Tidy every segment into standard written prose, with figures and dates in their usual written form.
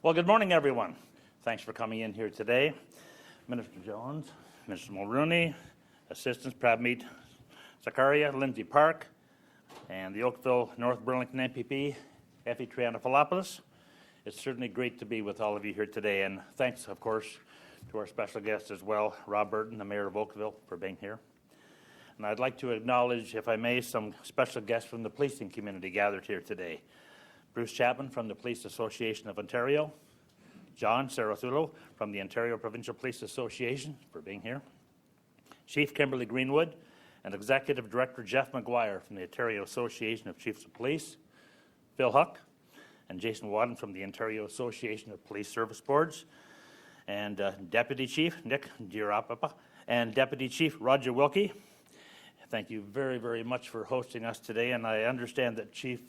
Well, good morning, everyone. Thanks for coming in here today. Minister Jones, Minister Mulroney, Assistants Pravmeet Zakaria, Lindsay Park, and the Oakville North Burlington MPP, Effie Triantafilopoulos. It's certainly great to be with all of you here today, and thanks, of course, to our special guest as well, Rob Burton, the Mayor of Oakville, for being here. And I'd like to acknowledge, if I may, some special guests from the policing community gathered here today. Bruce Chapman from the Police Association of Ontario, John Sarasulo from the Ontario Provincial Police Association for being here, Chief Kimberly Greenwood, and Executive Director Jeff McGuire from the Ontario Association of Chiefs of Police, Phil Huck, and Jason Wadden from the Ontario Association of Police Service Boards, and Deputy Chief Nick Dirapapa, and Deputy Chief Roger Wilkie. Thank you very, very much for hosting us today, and I understand that Chief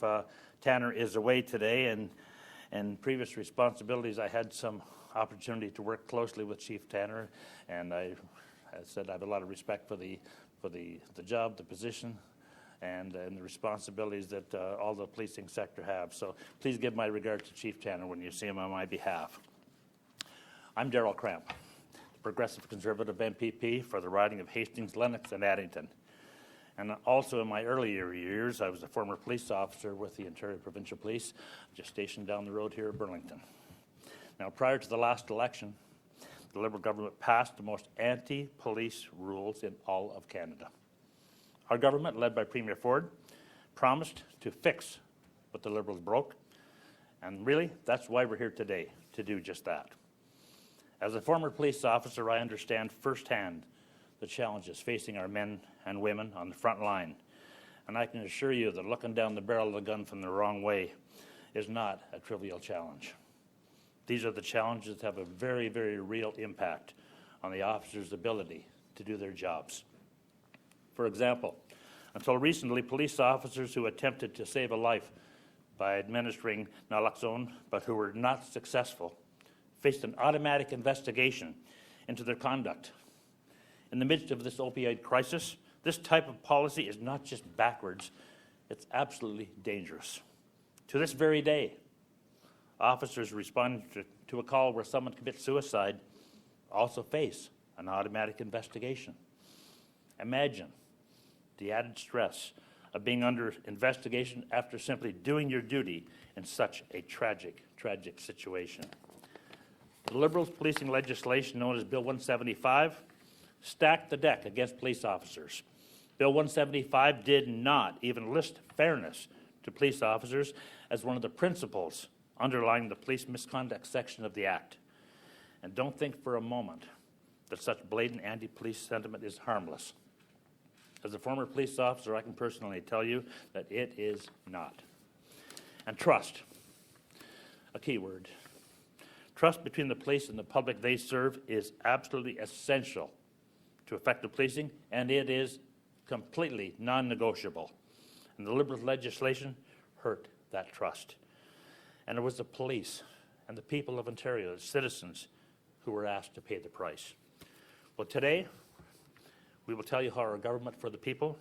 Tanner is away today, and previous responsibilities I had some opportunity to work closely with Chief Tanner, and I said I have a lot of respect for the job, the position, and the responsibilities that all the policing sector have. So please give my regard to Chief Tanner when you see him on my behalf. I'm Darrell Cramp, the Progressive Conservative MPP for the riding of Hastings, Lennox, and Addington. And also in my earlier years, I was a former police officer with the Ontario Provincial Police, just stationed down the road here at Burlington. Now, prior to the last election, the Liberal government passed the most anti-police rules in all of Canada. Our government, led by Premier Ford, promised to fix what the Liberals broke, and really, that's why we're here today, to do just that. As a former police officer, I understand firsthand the challenges facing our men and women on the front line. And I can assure you that looking down the barrel of the gun from the wrong way is not a trivial challenge. These are the challenges that have a very, very real impact on the officers' ability to do their jobs. For example, until recently, police officers who attempted to save a life by administering naloxone, but who were not successful, faced an automatic investigation into their conduct. In the midst of this opioid crisis, this type of policy is not just backwards, it's absolutely dangerous. To this very day, officers responding to a call where someone commits suicide also face an automatic investigation. Imagine the added stress of being under investigation after simply doing your duty in such a tragic, tragic situation. The Liberals' policing legislation, known as Bill 175, stacked the deck against police officers. Bill 175 did not even list fairness to police officers as one of the principles underlying the police misconduct section of the Act. And don't think for a moment that such blatant anti-police sentiment is harmless. As a former police officer, I can personally tell you that it is not. And trust, a key word. Trust between the police and the public they serve is absolutely essential to effective policing, and it is completely non-negotiable. And the Liberal legislation hurt that trust. And it was the police and the people of Ontario, the citizens, who were asked to pay the price. Well, today, we will tell you how our government for the people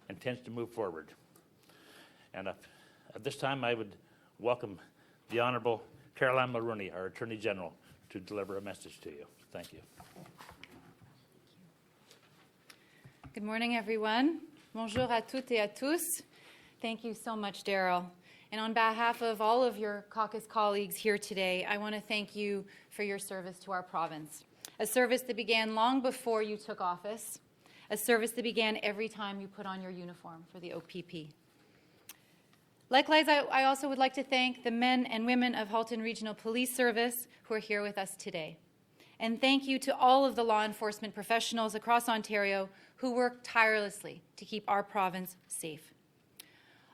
intends to move forward. And at this time, I would welcome the Honourable Caroline Mulroney, our Attorney General, to deliver a message to you. Thank you. Good morning, everyone. Bonjour à toutes et à tous. Thank you so much, Darrell. And on behalf of all of your caucus colleagues here today, I want to thank you for your service to our province. A service that began long before you took office, a service that began every time you put on your uniform for the OPP. Likewise, I also would like to thank the men and women of Halton Regional Police Service who are here with us today. And thank you to all of the law enforcement professionals across Ontario who work tirelessly to keep our province safe.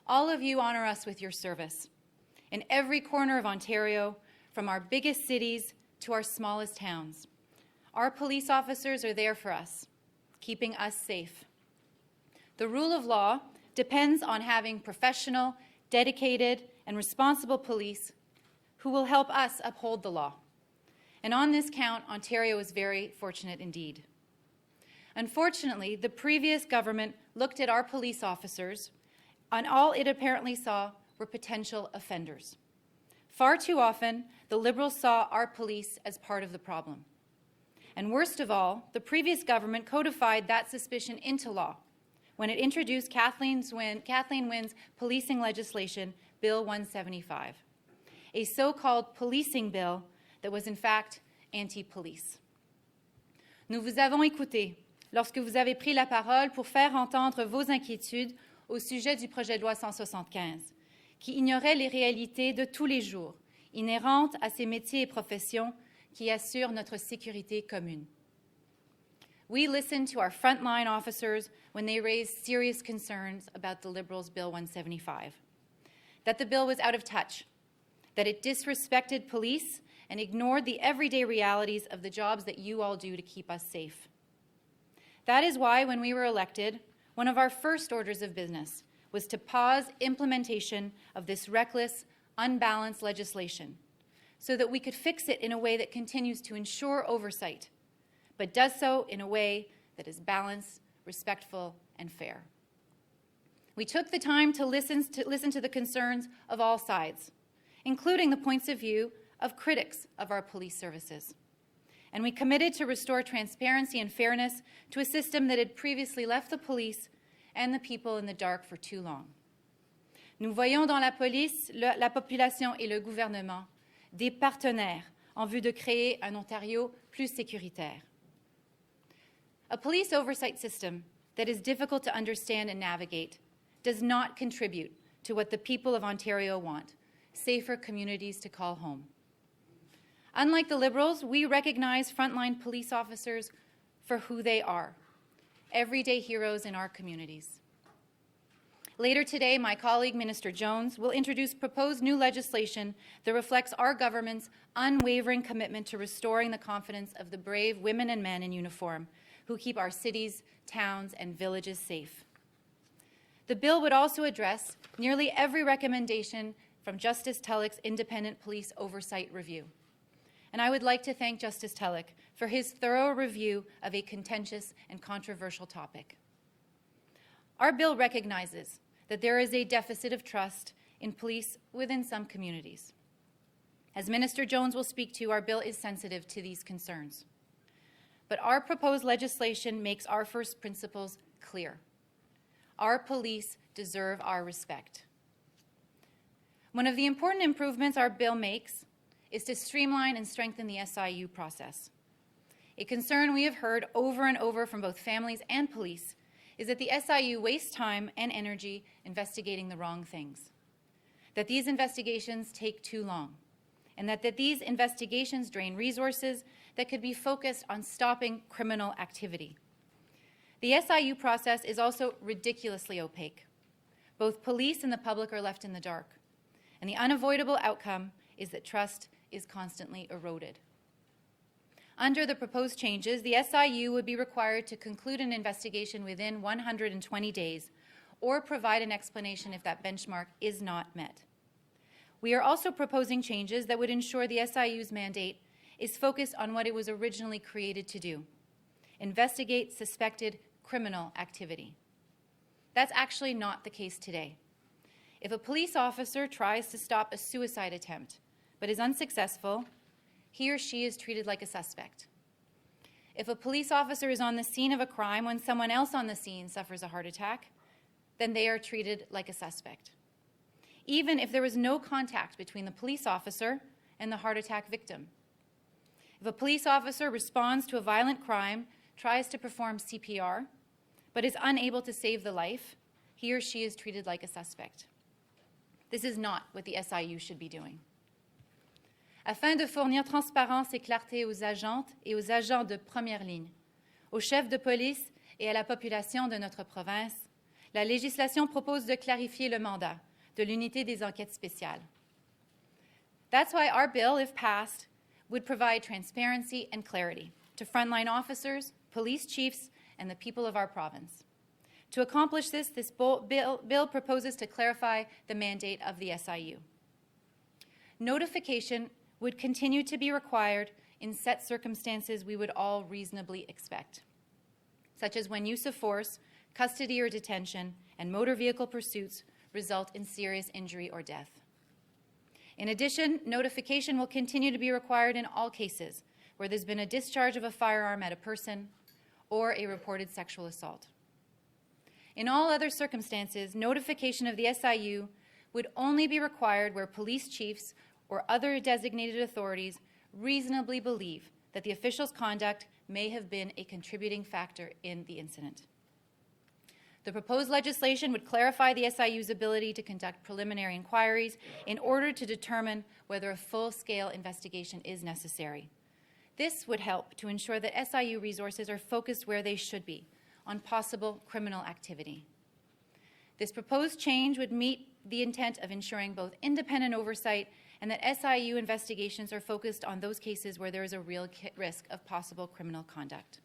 All of you honor us with your service. In every corner of Ontario, from our biggest cities to our smallest towns, our police officers are there for us, keeping us safe. The rule of law depends on having professional, dedicated, and responsible police who will help us uphold the law. And on this count, Ontario is very fortunate indeed. Unfortunately, the previous government looked at our police officers, and all it apparently saw were potential offenders. Far too often, the Liberals saw our police as part of the problem. And worst of all, the previous government codified that suspicion into law when it introduced Kathleen Wynne's policing legislation, Bill 175, a so-called policing bill that was in fact anti-police. Nous vous avons écouté lorsque vous avez pris la parole pour faire entendre vos inquiétudes au sujet du projet de loi 175, qui ignorait les réalités de tous les jours, inhérentes à ces métiers et professions qui assurent notre sécurité commune. We listened to our frontline officers when they raised serious concerns about the Liberals' Bill 175, that the bill was out of touch, that it disrespected police and ignored the everyday realities of the jobs that you all do to keep us safe. That is why, when we were elected, one of our first orders of business was to pause implementation of this reckless, unbalanced legislation so that we could fix it in a way that continues to ensure oversight, but does so in a way that is balanced, respectful, and fair. We took the time to listen to the concerns of all sides, including the points of view of critics of our police services. And we committed to restore transparency and fairness to a system that had previously left the police and the people in the dark for too long. Nous voyons dans la police, la population et le gouvernement des partenaires en vue de créer un Ontario plus sécuritaire. A police oversight system that is difficult to understand and navigate does not contribute to what the people of Ontario want, safer communities to call home. Unlike the Liberals, we recognize frontline police officers for who they are, everyday heroes in our communities. Later today, my colleague, Minister Jones, will introduce proposed new legislation that reflects our government's unwavering commitment to restoring the confidence of the brave women and men in uniform who keep our cities, towns, and villages safe. The bill would also address nearly every recommendation from Justice Tulloch's independent police oversight review. And I would like to thank Justice Tulloch for his thorough review of a contentious and controversial topic. Our bill recognizes that there is a deficit of trust in police within some communities. As Minister Jones will speak to, our bill is sensitive to these concerns. But our proposed legislation makes our first principles clear. Our police deserve our respect. One of the important improvements our bill makes is to streamline and strengthen the SIU process. A concern we have heard over and over from both families and police is that the SIU wastes time and energy investigating the wrong things, that these investigations take too long, and that these investigations drain resources that could be focused on stopping criminal activity. The SIU process is also ridiculously opaque. Both police and the public are left in the dark, and the unavoidable outcome is that trust is constantly eroded. Under the proposed changes, the SIU would be required to conclude an investigation within 120 days or provide an explanation if that benchmark is not met. We are also proposing changes that would ensure the SIU's mandate is focused on what it was originally created to do: investigate suspected criminal activity. That's actually not the case today. If a police officer tries to stop a suicide attempt but is unsuccessful, he or she is treated like a suspect. If a police officer is on the scene of a crime when someone else on the scene suffers a heart attack, then they are treated like a suspect, even if there was no contact between the police officer and the heart attack victim. If a police officer responds to a violent crime, tries to perform CPR, but is unable to save the life, he or she is treated like a suspect. This is not what the SIU should be doing. Afin de fournir transparence et clarté aux agentes et aux agents de première ligne, aux chefs de police et à la population de notre province, la législation propose de clarifier le mandat de l'unité des enquêtes spéciales. That's why our bill, if passed, would provide transparency and clarity to frontline officers, police chiefs, and the people of our province. To accomplish this, bill proposes to clarify the mandate of the SIU. Notification would continue to be required in set circumstances we would all reasonably expect, such as when use of force, custody or detention, and motor vehicle pursuits result in serious injury or death. In addition, notification will continue to be required in all cases where there's been a discharge of a firearm at a person or a reported sexual assault. In all other circumstances, notification of the SIU would only be required where police chiefs or other designated authorities reasonably believe that the official's conduct may have been a contributing factor in the incident. The proposed legislation would clarify the SIU's ability to conduct preliminary inquiries in order to determine whether a full-scale investigation is necessary. This would help to ensure that SIU resources are focused where they should be, on possible criminal activity. This proposed change would meet the intent of ensuring both independent oversight and that SIU investigations are focused on those cases where there is a real risk of possible criminal conduct.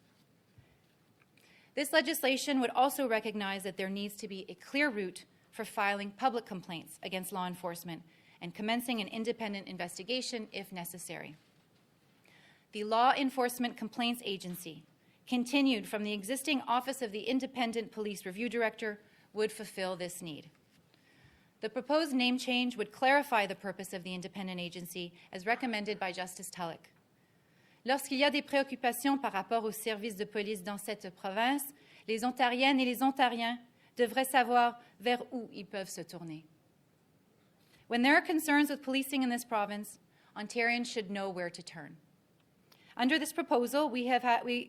This legislation would also recognize that there needs to be a clear route for filing public complaints against law enforcement and commencing an independent investigation if necessary. The Law Enforcement Complaints Agency, continued from the existing Office of the Independent Police Review Director, would fulfill this need. The proposed name change would clarify the purpose of the independent agency as recommended by Justice Tulloch. Lorsqu'il y a des préoccupations par rapport aux services de police dans cette province, les Ontariennes et les Ontariens devraient savoir vers où ils peuvent se tourner. When there are concerns with policing in this province, Ontarians should know where to turn. Under this proposal, we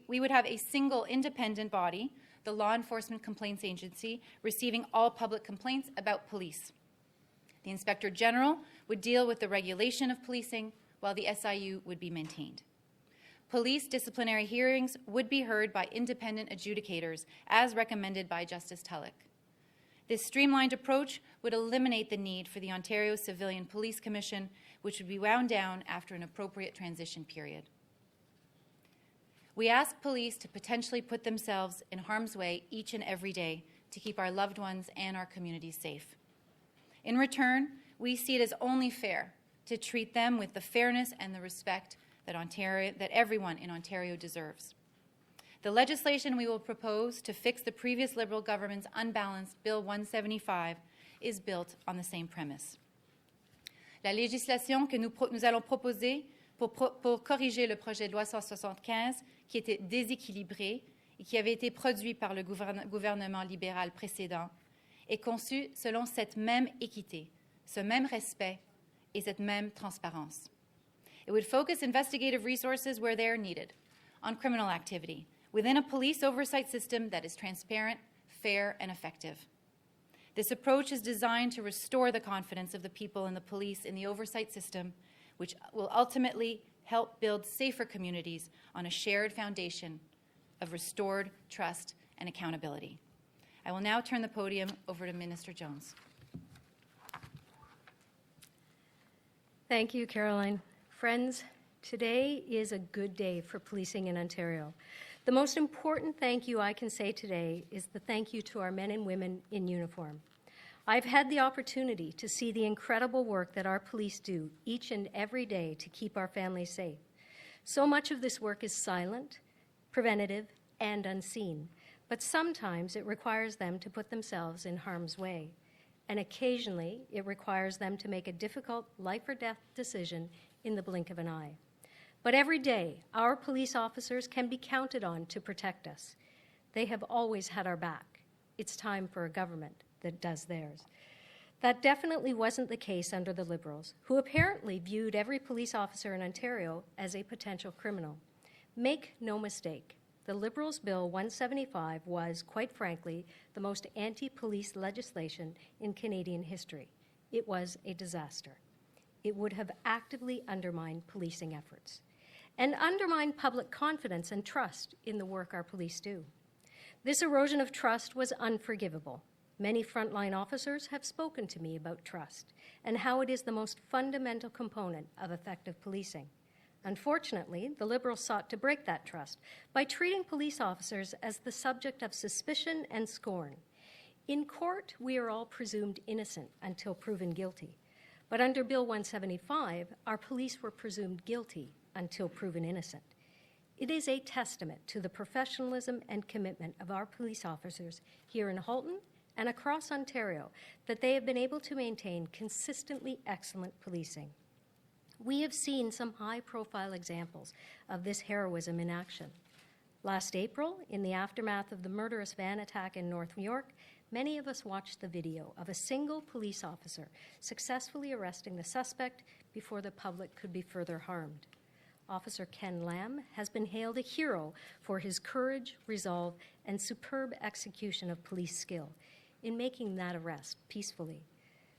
would have a single independent body, the Law Enforcement Complaints Agency, receiving all public complaints about police. The Inspector General would deal with the regulation of policing, while the SIU would be maintained. Police disciplinary hearings would be heard by independent adjudicators, as recommended by Justice Tulloch. This streamlined approach would eliminate the need for the Ontario Civilian Police Commission, which would be wound down after an appropriate transition period. We ask police to potentially put themselves in harm's way each and every day to keep our loved ones and our communities safe. In return, we see it as only fair to treat them with the fairness and the respect that everyone in Ontario deserves. The legislation we will propose to fix the previous Liberal government's unbalanced Bill 175 is built on the same premise. La législation que nous allons proposer pour corriger le projet de loi 175, qui était déséquilibré et qui avait été produit par le gouvernement libéral précédent, est conçue selon cette même équité, ce même respect et cette même transparence. It would focus investigative resources where they are needed, on criminal activity, within a police oversight system that is transparent, fair, and effective. This approach is designed to restore the confidence of the people in the police in the oversight system, which will ultimately help build safer communities on a shared foundation of restored trust and accountability. I will now turn the podium over to Minister Jones. Thank you, Caroline. Friends, today is a good day for policing in Ontario. The most important thank you I can say today is the thank you to our men and women in uniform. I've had the opportunity to see the incredible work that our police do each and every day to keep our families safe. So much of this work is silent, preventative, and unseen, but sometimes it requires them to put themselves in harm's way, and occasionally it requires them to make a difficult life or death decision in the blink of an eye. But every day, our police officers can be counted on to protect us. They have always had our back. It's time for a government that does theirs. That definitely wasn't the case under the Liberals, who apparently viewed every police officer in Ontario as a potential criminal. Make no mistake, the Liberals' Bill 175 was, quite frankly, the most anti-police legislation in Canadian history. It was a disaster. It would have actively undermined policing efforts and undermined public confidence and trust in the work our police do. This erosion of trust was unforgivable. Many frontline officers have spoken to me about trust and how it is the most fundamental component of effective policing. Unfortunately, the Liberals sought to break that trust by treating police officers as the subject of suspicion and scorn. In court, we are all presumed innocent until proven guilty. But under Bill 175, our police were presumed guilty until proven innocent. It is a testament to the professionalism and commitment of our police officers here in Halton and across Ontario that they have been able to maintain consistently excellent policing. We have seen some high-profile examples of this heroism in action. Last April, in the aftermath of the murderous van attack in North York, many of us watched the video of a single police officer successfully arresting the suspect before the public could be further harmed. Officer Ken Lamb has been hailed a hero for his courage, resolve, and superb execution of police skill in making that arrest peacefully,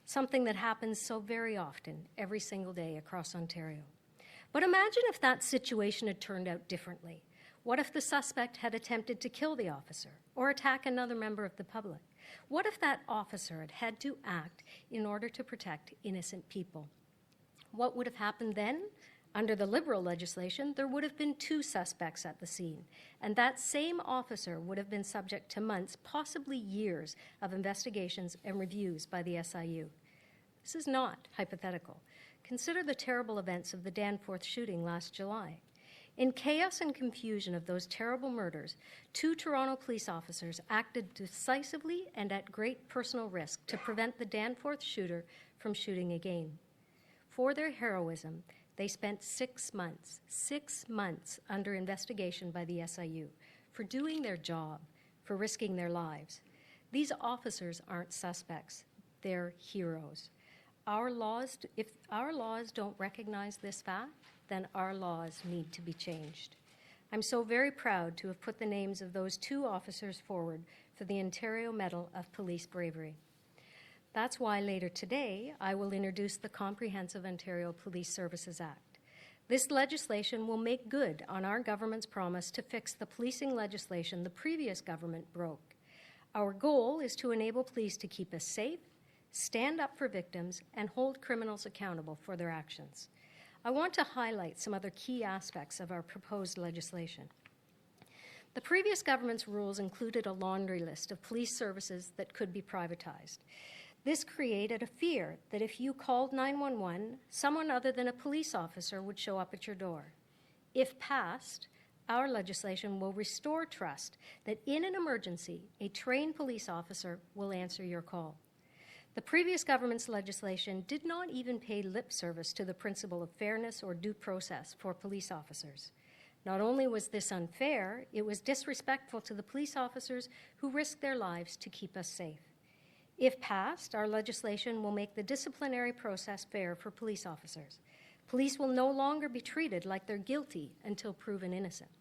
something that happens so very often every single day across Ontario. But imagine if that situation had turned out differently. What if the suspect had attempted to kill the officer or attack another member of the public? What if that officer had had to act in order to protect innocent people? What would have happened then? Under the Liberal legislation, there would have been 2 suspects at the scene, and that same officer would have been subject to months, possibly years, of investigations and reviews by the SIU. This is not hypothetical. Consider the terrible events of the Danforth shooting last July. In chaos and confusion of those terrible murders, 2 Toronto police officers acted decisively and at great personal risk to prevent the Danforth shooter from shooting again. For their heroism, they spent 6 months under investigation by the SIU for doing their job, for risking their lives. These officers aren't suspects, they're heroes. If our laws don't recognize this fact, then our laws need to be changed. I'm so very proud to have put the names of those 2 officers forward for the Ontario Medal of Police Bravery. That's why later today, I will introduce the Comprehensive Ontario Police Services Act. This legislation will make good on our government's promise to fix the policing legislation the previous government broke. Our goal is to enable police to keep us safe, stand up for victims, and hold criminals accountable for their actions. I want to highlight some other key aspects of our proposed legislation. The previous government's rules included a laundry list of police services that could be privatized. This created a fear that if you called 911, someone other than a police officer would show up at your door. If passed, our legislation will restore trust that in an emergency, a trained police officer will answer your call. The previous government's legislation did not even pay lip service to the principle of fairness or due process for police officers. Not only was this unfair, it was disrespectful to the police officers who risked their lives to keep us safe. If passed, our legislation will make the disciplinary process fair for police officers. Police will no longer be treated like they're guilty until proven innocent.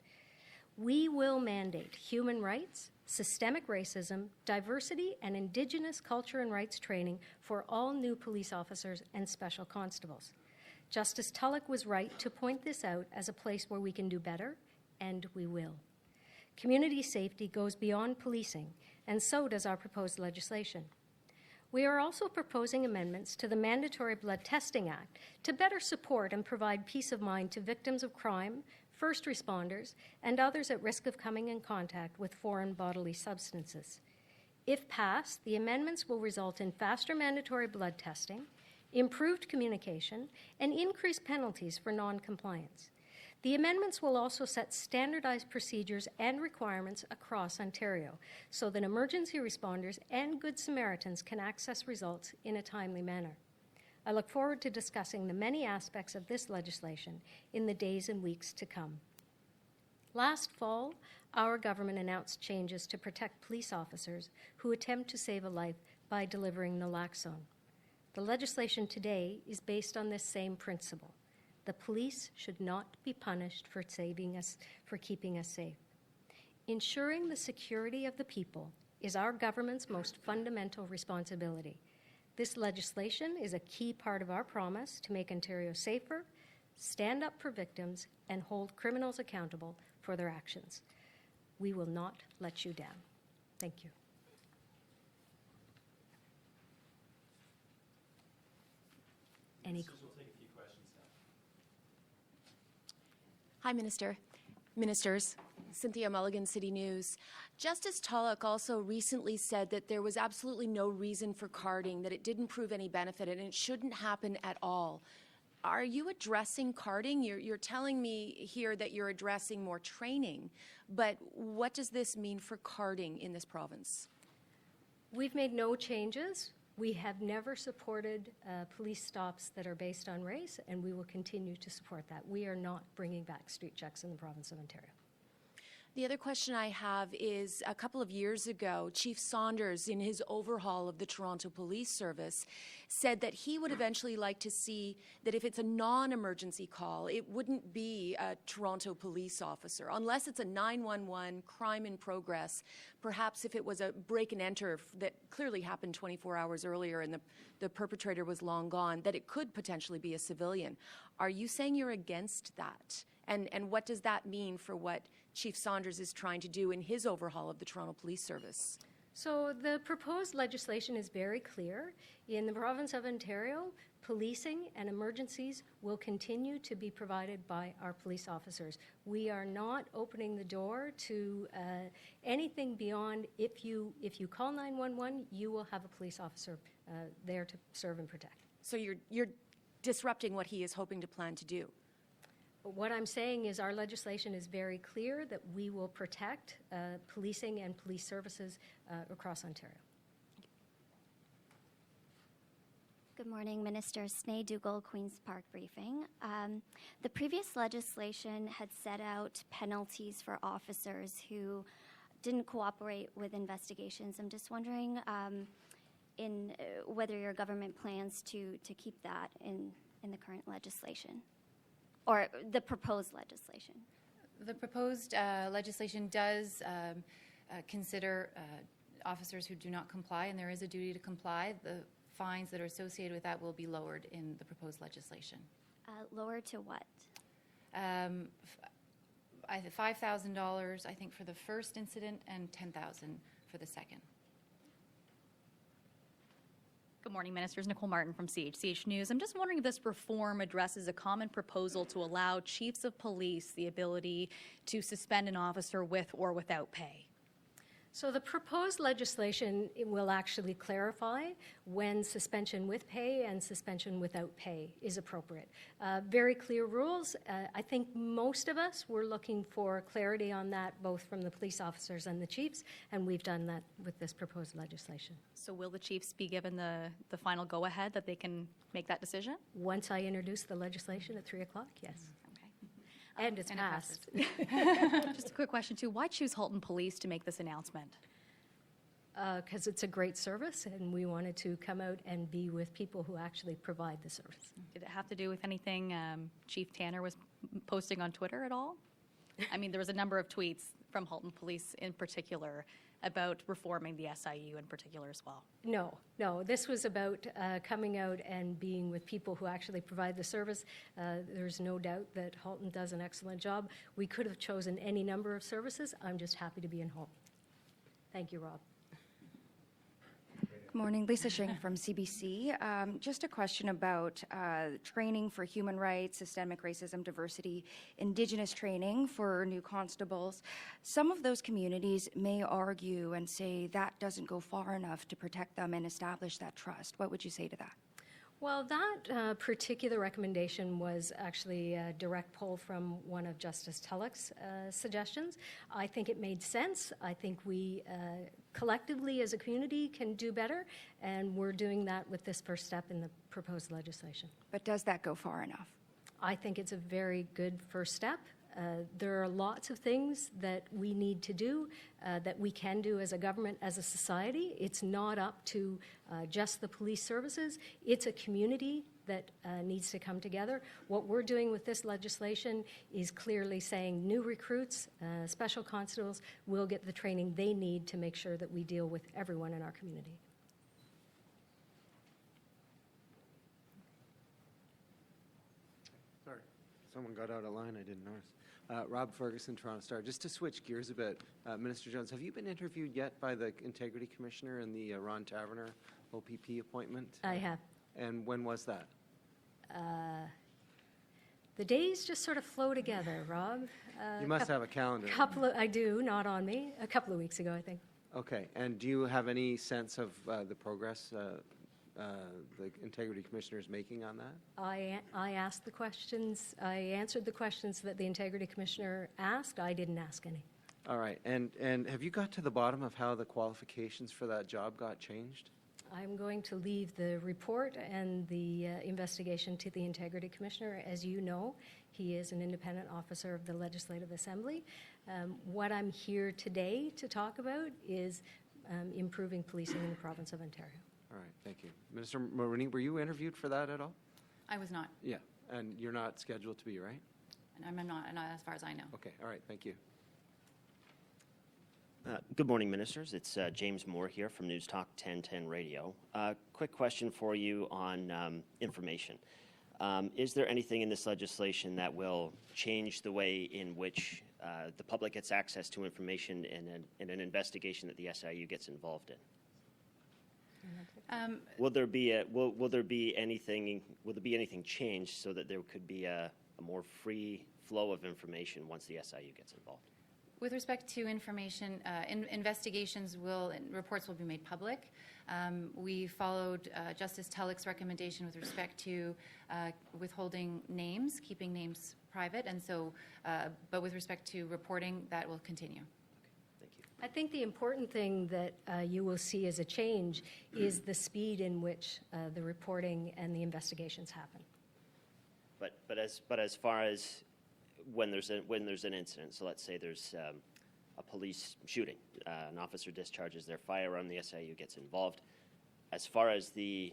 We will mandate human rights, systemic racism, diversity, and Indigenous culture and rights training for all new police officers and special constables. Justice Tulloch was right to point this out as a place where we can do better, and we will. Community safety goes beyond policing, and so does our proposed legislation. We are also proposing amendments to the Mandatory Blood Testing Act to better support and provide peace of mind to victims of crime, first responders, and others at risk of coming in contact with foreign bodily substances. If passed, the amendments will result in faster mandatory blood testing, improved communication, and increased penalties for non-compliance. The amendments will also set standardized procedures and requirements across Ontario so that emergency responders and Good Samaritans can access results in a timely manner. I look forward to discussing the many aspects of this legislation in the days and weeks to come. Last fall, our government announced changes to protect police officers who attempt to save a life by delivering naloxone. The legislation today is based on this same principle. The police should not be punished for keeping us safe. Ensuring the security of the people is our government's most fundamental responsibility. This legislation is a key part of our promise to make Ontario safer, stand up for victims, and hold criminals accountable for their actions. We will not let you down. Thank you. Hi, Ministers. Cynthia Mulligan, City News. Justice Tulloch also recently said that there was absolutely no reason for carding, that it didn't prove any benefit, and it shouldn't happen at all. Are you addressing carding? You're telling me here that you're addressing more training, but what does this mean for carding in this province? We've made no changes. We have never supported police stops that are based on race, and we will continue to support that. We are not bringing back street checks in the province of Ontario. The other question I have is, a couple of years ago, Chief Saunders, in his overhaul of the Toronto Police Service, said that he would eventually like to see that if it's a non-emergency call, it wouldn't be a Toronto police officer, unless it's a 911 crime in progress. Perhaps if it was a break and enter that clearly happened 24 hours earlier and the perpetrator was long gone, that it could potentially be a civilian. Are you saying you're against that? And what does that mean for what Chief Saunders is trying to do in his overhaul of the Toronto Police Service? So the proposed legislation is very clear. In the province of Ontario, policing and emergencies will continue to be provided by our police officers. We are not opening the door to anything beyond if you call 911, you will have a police officer there to serve and protect. So you're disrupting what he is hoping to plan to do. What I'm saying is our legislation is very clear that we will protect policing and police services across Ontario. Good morning, Minister. Sneh Dougal, Queen's Park Briefing. The previous legislation had set out penalties for officers who didn't cooperate with investigations. I'm just wondering whether your government plans to keep that in the current legislation. Or the proposed legislation. The proposed legislation does consider officers who do not comply, and there is a duty to comply. The fines that are associated with that will be lowered in the proposed legislation. Lowered to what? $5,000, I think, for the first incident, and $10,000 for the second. Good morning, Ministers. Nicole Martin from CHCH News. I'm just wondering if this reform addresses a common proposal to allow chiefs of police the ability to suspend an officer with or without pay. So the proposed legislation will actually clarify when suspension with pay and suspension without pay is appropriate. Very clear rules. I think most of us were looking for clarity on that, both from the police officers and the chiefs, and we've done that with this proposed legislation. So will the chiefs be given the final go-ahead that they can make that decision? Once I introduce the legislation at 3 o'clock, yes. And it's And it passed. Just a quick question, too. Why choose Halton Police to make this announcement? Because it's a great service, and we wanted to come out and be with people who actually provide the service. Did it have to do with anything Chief Tanner was posting on Twitter at all? I mean, there was a number of tweets from Halton Police in particular about reforming the SIU in particular as well. No. This was about coming out and being with people who actually provide the service. There's no doubt that Halton does an excellent job. We could have chosen any number of services. I'm just happy to be in Halton. Thank you, Rob. Good morning, Lisa Shing from CBC. Just a question about training for human rights, systemic racism, diversity, Indigenous training for new constables. Some of those communities may argue and say that doesn't go far enough to protect them and establish that trust. What would you say to that? Well, that particular recommendation was actually a direct pull from one of Justice Tulloch's suggestions. I think it made sense. I think we collectively as a community can do better, and we're doing that with this first step in the proposed legislation. But does that go far enough? I think it's a very good first step. There are lots of things that we need to do, that we can do as a government, as a society. It's not up to just the police services. It's a community that needs to come together. What we're doing with this legislation is clearly saying new recruits, special constables, will get the training they need to make sure that we deal with everyone in our community. Sorry, someone got out of line, I didn't notice. Rob Ferguson, Toronto Star. Just to switch gears a bit, Minister Jones, have you been interviewed yet by the Integrity Commissioner in the Ron Taverner OPP appointment? I have. And when was that? The days just sort of flow together, Rob. You must have a calendar. I do, not on me. A couple of weeks ago, I think. Okay, and do you have any sense of the progress the Integrity Commissioner is making on that? I asked the questions. I answered the questions that the Integrity Commissioner asked. I didn't ask any. All right, and have you got to the bottom of how the qualifications for that job got changed? I'm going to leave the report and the investigation to the Integrity Commissioner. As you know, he is an independent officer of the Legislative Assembly. What I'm here today to talk about is improving policing in the province of Ontario. All right, thank you. Minister Mulroney, were you interviewed for that at all? I was not, Yeah, and you're not scheduled to be, right? and I'm not as far as I know. Okay, all right, thank you. Good morning, ministers. It's James Moore here from News Talk 1010 Radio. Quick question for you on information. Is there anything in this legislation that will change the way in which the public gets access to information in an investigation that the SIU gets involved in? Will there be anything changed so that there could be a more free flow of information once the SIU gets involved? With respect to information, investigations and reports will be made public. We followed Justice Tulloch's recommendation with respect to withholding names, keeping names private, and so, but with respect to reporting, that will continue. Thank you. I think the important thing that you will see as a change is the speed in which the reporting and the investigations happen. But as far as when there's an incident, so let's say there's a police shooting, an officer discharges their firearm, the SIU gets involved. As far as the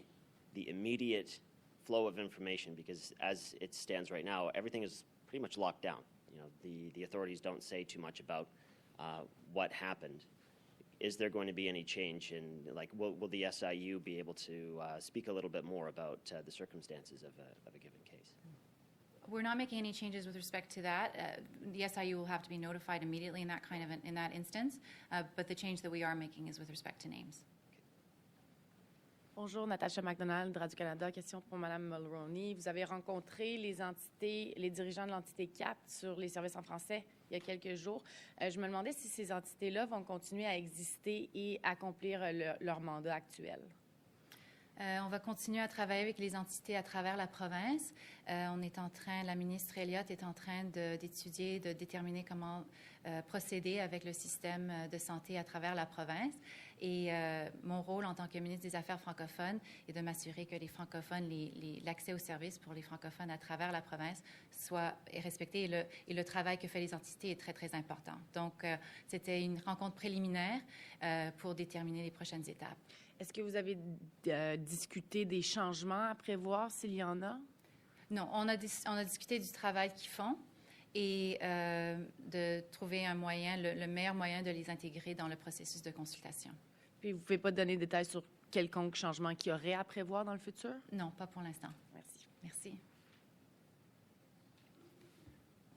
immediate flow of information, because as it stands right now, everything is pretty much locked down. You know, the authorities don't say too much about what happened. Is there going to be any change in, like, will the SIU be able to speak a little bit more about the circumstances of a given case? We're not making any changes with respect to that. The SIU will have to be notified immediately in that instance, but the change that we are making is with respect to names. Bonjour, Natacha McDonald, Radio-Canada. Question pour Mme Mulroney. Vous avez rencontré les dirigeants de l'entité 4 sur les services en français il y a quelques jours. Je me demandais si ces entités-là vont continuer à exister et accomplir leur mandat actuel. On va continuer à travailler avec les entités à travers la province. La ministre Elliott est en train d'étudier, de déterminer comment procéder avec le système de santé à travers la province. Et mon rôle en tant que ministre des Affaires francophones est de m'assurer que les francophones, l'accès aux services pour les francophones à travers la province soit respecté. Et le travail que fait les entités est très, très important. Donc, c'était une rencontre préliminaire pour déterminer les prochaines étapes. Est-ce que vous avez discuté des changements à prévoir s'il y en a? Non, on a discuté du travail qu'ils font et de trouver un moyen, le meilleur moyen de les intégrer dans le processus de consultation. Puis vous ne pouvez pas donner de détails sur quelconque changement qu'il y aurait à prévoir dans le futur? Non, pas pour l'instant. Merci. Merci.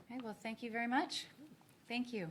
Okay, well, thank you very much. Thank you.